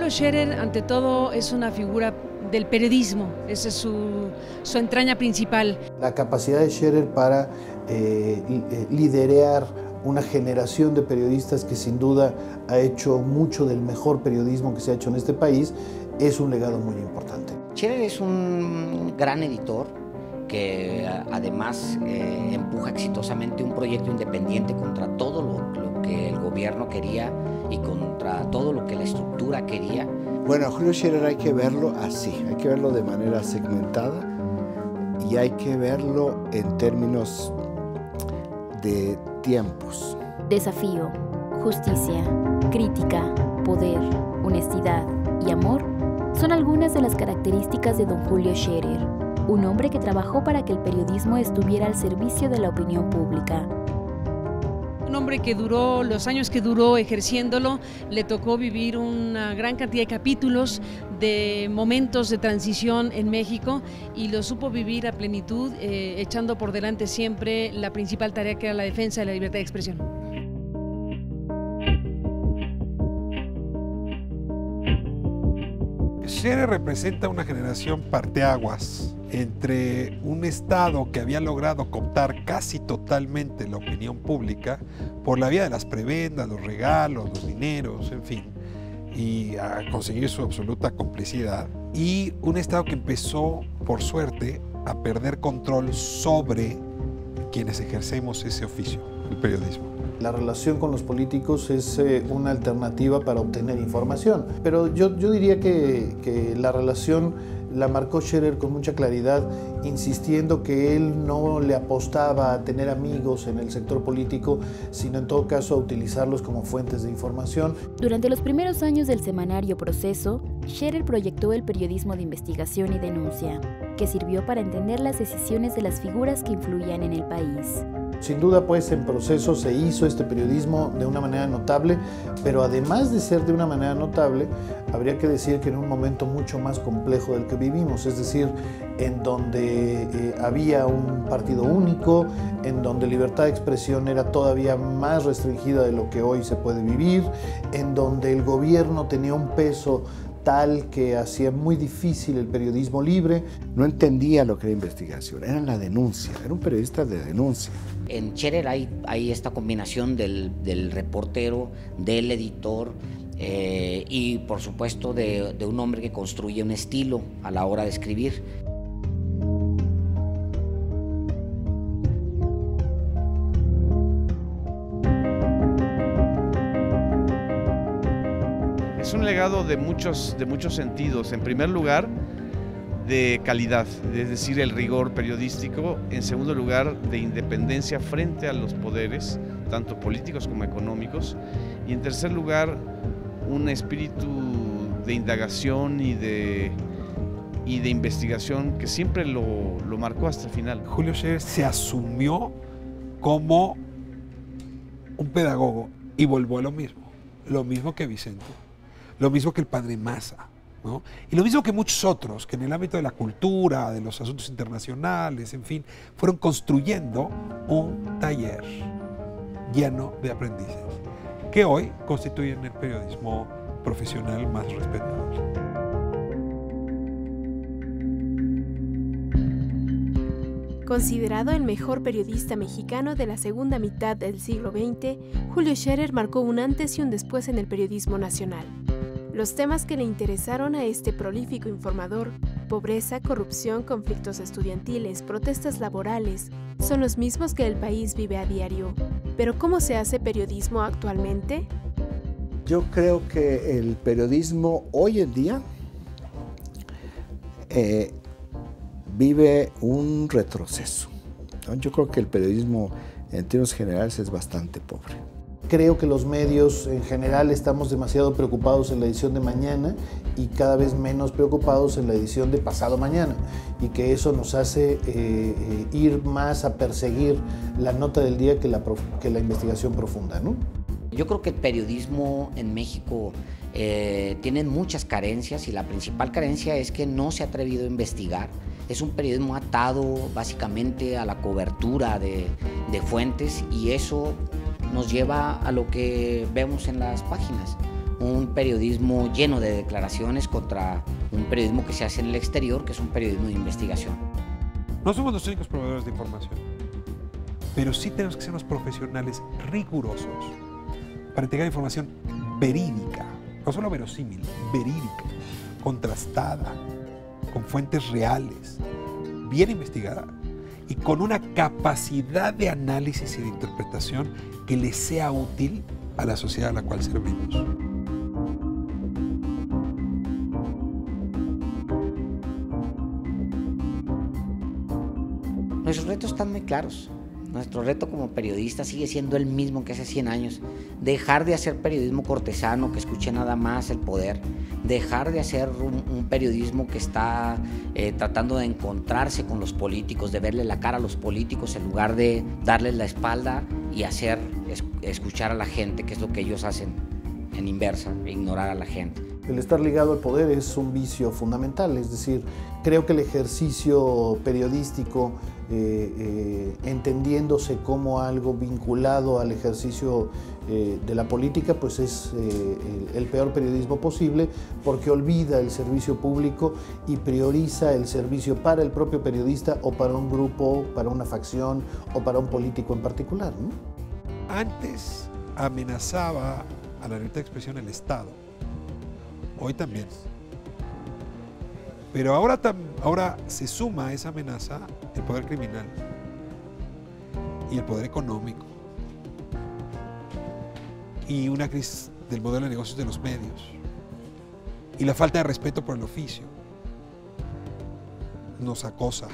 Julio Scherer, ante todo, es una figura del periodismo, esa es su entraña principal. La capacidad de Scherer para liderar una generación de periodistas que sin duda ha hecho mucho del mejor periodismo que se ha hecho en este país, es un legado muy importante. Scherer es un gran editor que además empuja exitosamente un proyecto independiente contra todo lo que el gobierno quería y contra todo lo que la estructura quería. Bueno, a Julio Scherer hay que verlo así, hay que verlo de manera segmentada y hay que verlo en términos de tiempos. Desafío, justicia, crítica, poder, honestidad y amor son algunas de las características de don Julio Scherer, un hombre que trabajó para que el periodismo estuviera al servicio de la opinión pública. Un hombre que duró los años que duró ejerciéndolo, le tocó vivir una gran cantidad de capítulos, de momentos de transición en México y lo supo vivir a plenitud, echando por delante siempre la principal tarea que era la defensa de la libertad de expresión. Scherer representa una generación parteaguas entre un Estado que había logrado cooptar casi totalmente la opinión pública por la vía de las prebendas, los regalos, los dineros, en fin, y a conseguir su absoluta complicidad, y un Estado que empezó, por suerte, a perder control sobre quienes ejercemos ese oficio, el periodismo. La relación con los políticos es una alternativa para obtener información, pero yo diría que la relación la marcó Scherer con mucha claridad, insistiendo que él no le apostaba a tener amigos en el sector político, sino en todo caso a utilizarlos como fuentes de información. Durante los primeros años del semanario Proceso, Scherer proyectó el periodismo de investigación y denuncia, que sirvió para entender las decisiones de las figuras que influían en el país. Sin duda, pues, en Proceso se hizo este periodismo de una manera notable, pero además de ser de una manera notable, habría que decir que en un momento mucho más complejo del que vivimos, es decir, en donde había un partido único, en donde libertad de expresión era todavía más restringida de lo que hoy se puede vivir, en donde el gobierno tenía un peso tal que hacía muy difícil el periodismo libre. No entendía lo que era investigación, era la denuncia, era un periodista de denuncia. En Scherer hay esta combinación del reportero, del editor y por supuesto de un hombre que construye un estilo a la hora de escribir. Es un legado de muchos sentidos. En primer lugar, de calidad, es decir, el rigor periodístico. En segundo lugar, de independencia frente a los poderes, tanto políticos como económicos. Y en tercer lugar, un espíritu de indagación y de investigación que siempre lo marcó hasta el final. Julio Scherer se asumió como un pedagogo y volvió a lo mismo que Vicente, lo mismo que el padre Maza, ¿no? Y lo mismo que muchos otros, que en el ámbito de la cultura, de los asuntos internacionales, en fin, fueron construyendo un taller lleno de aprendices, que hoy constituyen el periodismo profesional más respetable. Considerado el mejor periodista mexicano de la segunda mitad del siglo XX, Julio Scherer marcó un antes y un después en el periodismo nacional. Los temas que le interesaron a este prolífico informador, pobreza, corrupción, conflictos estudiantiles, protestas laborales, son los mismos que el país vive a diario. ¿Pero cómo se hace periodismo actualmente? Yo creo que el periodismo hoy en día vive un retroceso, ¿no? Yo creo que el periodismo en términos generales es bastante pobre. Creo que los medios en general estamos demasiado preocupados en la edición de mañana y cada vez menos preocupados en la edición de pasado mañana, y que eso nos hace ir más a perseguir la nota del día que la investigación profunda, ¿no? Yo creo que el periodismo en México tiene muchas carencias, y la principal carencia es que no se ha atrevido a investigar. Es un periodismo atado básicamente a la cobertura de fuentes, y eso nos lleva a lo que vemos en las páginas, un periodismo lleno de declaraciones contra un periodismo que se hace en el exterior, que es un periodismo de investigación. No somos los únicos proveedores de información, pero sí tenemos que ser unos profesionales rigurosos para entregar información verídica, no solo verosímil, verídica, contrastada, con fuentes reales, bien investigada y con una capacidad de análisis y de interpretación que le sea útil a la sociedad a la cual servimos. Nuestros retos están muy claros. Nuestro reto como periodista sigue siendo el mismo que hace 100 años. Dejar de hacer periodismo cortesano que escuche nada más el poder. Dejar de hacer un periodismo que está tratando de encontrarse con los políticos, de verle la cara a los políticos en lugar de darles la espalda y escuchar a la gente, que es lo que ellos hacen en inversa, ignorar a la gente. El estar ligado al poder es un vicio fundamental, es decir, creo que el ejercicio periodístico, entendiéndose como algo vinculado al ejercicio de la política, pues es el peor periodismo posible, porque olvida el servicio público y prioriza el servicio para el propio periodista o para un grupo, para una facción o para un político en particular, ¿no? Antes amenazaba a la libertad de expresión el Estado. Hoy también. Pero ahora se suma a esa amenaza el poder criminal y el poder económico y una crisis del modelo de negocios de los medios y la falta de respeto por el oficio nos acosa.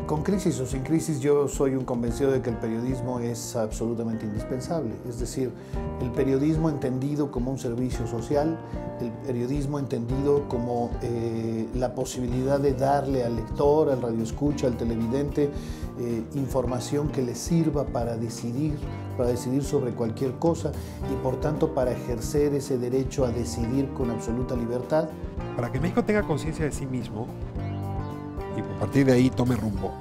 Con crisis o sin crisis, yo soy un convencido de que el periodismo es absolutamente indispensable. Es decir, el periodismo entendido como un servicio social, el periodismo entendido como la posibilidad de darle al lector, al radioescucha, al televidente, información que le sirva para decidir sobre cualquier cosa y por tanto para ejercer ese derecho a decidir con absoluta libertad. Para que México tenga conciencia de sí mismo y a partir de ahí tome rumbo,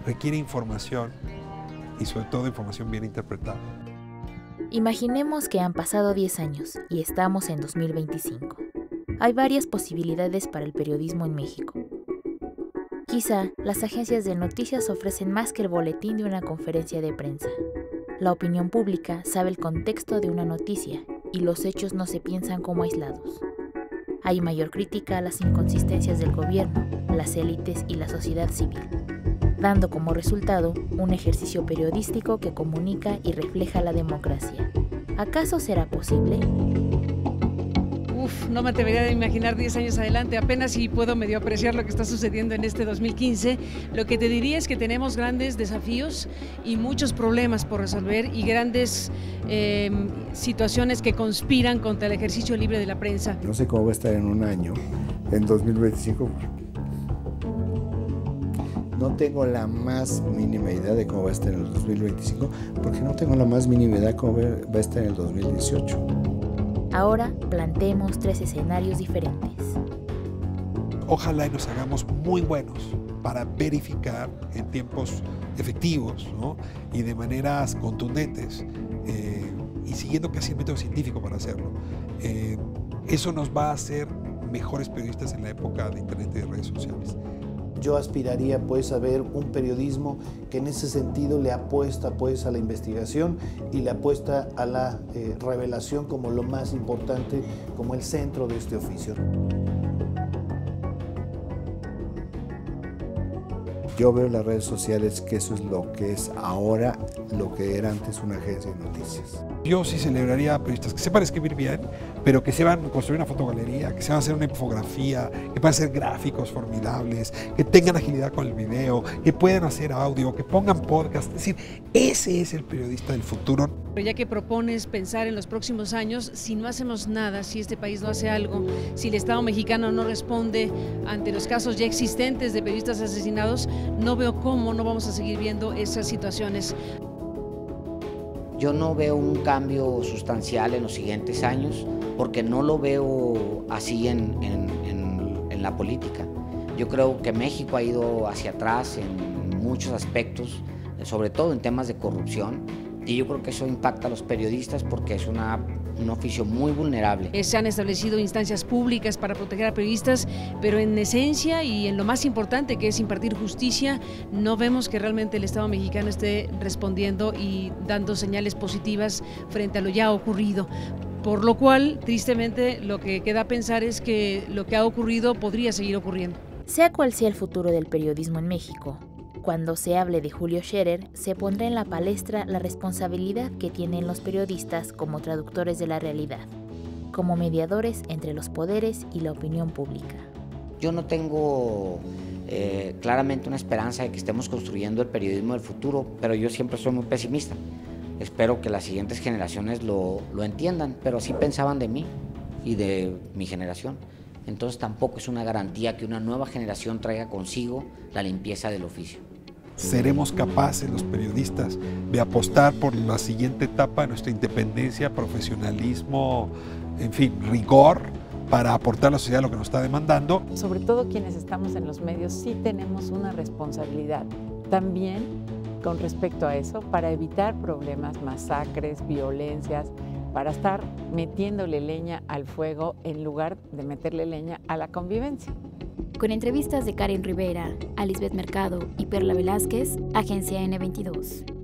requiere información y sobre todo información bien interpretada. Imaginemos que han pasado 10 años y estamos en 2025. Hay varias posibilidades para el periodismo en México. Quizá las agencias de noticias ofrecen más que el boletín de una conferencia de prensa. La opinión pública sabe el contexto de una noticia y los hechos no se piensan como aislados. Hay mayor crítica a las inconsistencias del gobierno, las élites y la sociedad civil, dando como resultado un ejercicio periodístico que comunica y refleja la democracia. ¿Acaso será posible? No me atrevería a imaginar 10 años adelante, apenas si puedo medio apreciar lo que está sucediendo en este 2015. Lo que te diría es que tenemos grandes desafíos y muchos problemas por resolver y grandes situaciones que conspiran contra el ejercicio libre de la prensa. No sé cómo va a estar en un año, en 2025. No tengo la más mínima idea de cómo va a estar en el 2025, porque no tengo la más mínima idea de cómo va a estar en el 2018. Ahora planteemos 3 escenarios diferentes. Ojalá y nos hagamos muy buenos para verificar en tiempos efectivos, ¿no? Y de maneras contundentes y siguiendo casi el método científico para hacerlo. Eso nos va a hacer mejores periodistas en la época de Internet y de redes sociales. Yo aspiraría pues a ver un periodismo que en ese sentido le apuesta pues a la investigación y le apuesta a la revelación como lo más importante, como el centro de este oficio. Yo veo en las redes sociales que eso es lo que es ahora, lo que era antes una agencia de noticias. Yo sí celebraría a periodistas que sepan escribir bien, pero que sepan construir una fotogalería, que sepan hacer una infografía, que puedan hacer gráficos formidables, que tengan agilidad con el video, que puedan hacer audio, que pongan podcast. Es decir, ese es el periodista del futuro. Pero ya que propones pensar en los próximos años, si no hacemos nada, si este país no hace algo, si el Estado mexicano no responde ante los casos ya existentes de periodistas asesinados, no veo cómo no vamos a seguir viendo esas situaciones. Yo no veo un cambio sustancial en los siguientes años porque no lo veo así en la política. Yo creo que México ha ido hacia atrás en muchos aspectos, sobre todo en temas de corrupción. Y yo creo que eso impacta a los periodistas porque es un oficio muy vulnerable. Se han establecido instancias públicas para proteger a periodistas, pero en esencia y en lo más importante, que es impartir justicia, no vemos que realmente el Estado mexicano esté respondiendo y dando señales positivas frente a lo ya ocurrido. Por lo cual, tristemente, lo que queda a pensar es que lo que ha ocurrido podría seguir ocurriendo. Sea cual sea el futuro del periodismo en México, cuando se hable de Julio Scherer, se pondrá en la palestra la responsabilidad que tienen los periodistas como traductores de la realidad, como mediadores entre los poderes y la opinión pública. Yo no tengo claramente una esperanza de que estemos construyendo el periodismo del futuro, pero yo siempre soy muy pesimista. Espero que las siguientes generaciones lo entiendan, pero sí pensaban de mí y de mi generación. Entonces tampoco es una garantía que una nueva generación traiga consigo la limpieza del oficio. ¿Seremos capaces los periodistas de apostar por la siguiente etapa de nuestra independencia, profesionalismo, en fin, rigor, para aportar a la sociedad lo que nos está demandando? Sobre todo quienes estamos en los medios sí tenemos una responsabilidad también con respecto a eso, para evitar problemas, masacres, violencias, para estar metiéndole leña al fuego en lugar de meterle leña a la convivencia. Con entrevistas de Karen Rivera, Alisbeth Mercado y Perla Velázquez, Agencia N22.